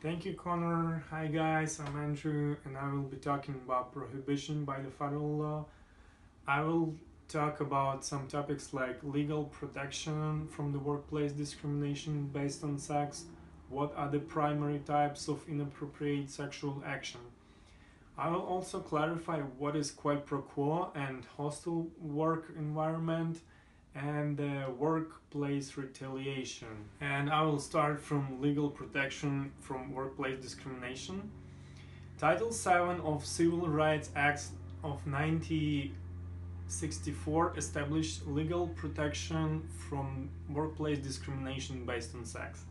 Thank you, Connor. Hi, guys, I'm Andrew, and I will be talking about prohibition by the federal law. I will talk about some topics like legal protection from the workplace discrimination based on sex, what are the primary types of inappropriate sexual action. I will also clarify what is quid pro quo and hostile work environment and workplace retaliation. And I will start from legal protection from workplace discrimination. Title 7 of Civil Rights Act of 1964 established legal protection from workplace discrimination based on sex.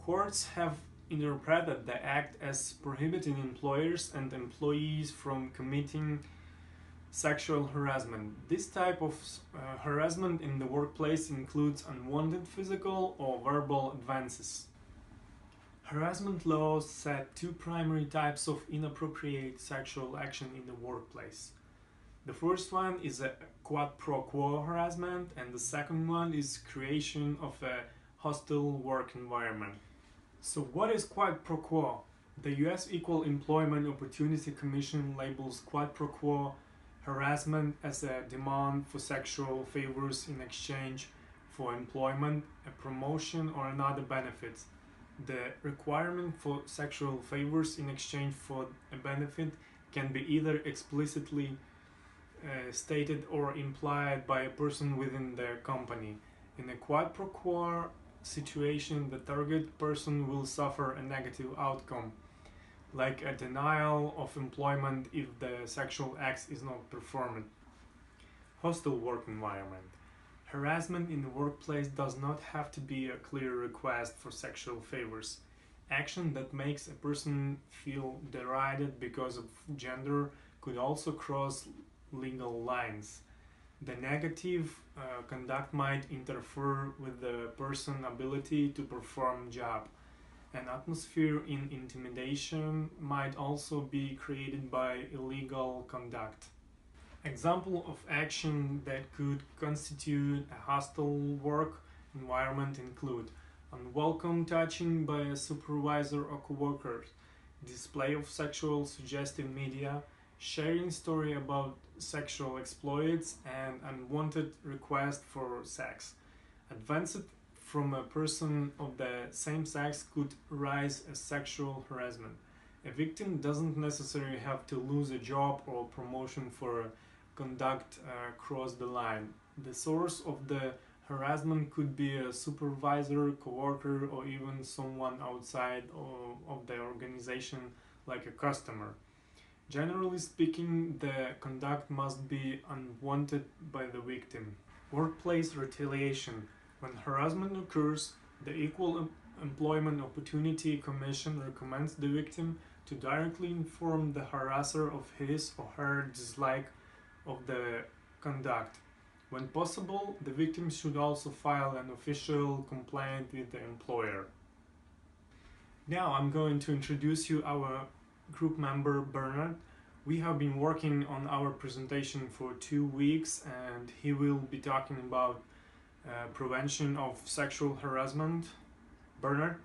Courts have interpreted the act as prohibiting employers and employees from committing sexual harassment. This type of harassment in the workplace includes unwanted physical or verbal advances. Harassment laws set two primary types of inappropriate sexual action in the workplace. The first one is a quid pro quo harassment, and the second one is creation of a hostile work environment. So what is quid pro quo? The US Equal Employment Opportunity Commission labels quid pro quo harassment as a demand for sexual favors in exchange for employment, a promotion, or another benefit. The requirement for sexual favors in exchange for a benefit can be either explicitly stated or implied by a person within the company. In a quid pro quo situation, the target person will suffer a negative outcome, like a denial of employment if the sexual act is not performed. Hostile work environment. Harassment in the workplace does not have to be a clear request for sexual favors. Action that makes a person feel derided because of gender could also cross legal lines. The negative conduct might interfere with the person's ability to perform job. An atmosphere in intimidation might also be created by illegal conduct. Example of action that could constitute a hostile work environment include unwelcome touching by a supervisor or coworker, display of sexual suggestive media, sharing story about sexual exploits, and unwanted request for sex. Advanced from a person of the same sex could rise as sexual harassment. A victim doesn't necessarily have to lose a job or promotion for conduct cross the line. The source of the harassment could be a supervisor, coworker, or even someone outside of the organization, like a customer. Generally speaking, the conduct must be unwanted by the victim. Workplace retaliation. When harassment occurs, the Equal Employment Opportunity Commission recommends the victim to directly inform the harasser of his or her dislike of the conduct. When possible, the victim should also file an official complaint with the employer. Now I'm going to introduce you our group member Bernard. We have been working on our presentation for 2 weeks, and he will be talking about prevention of sexual harassment. Bernard?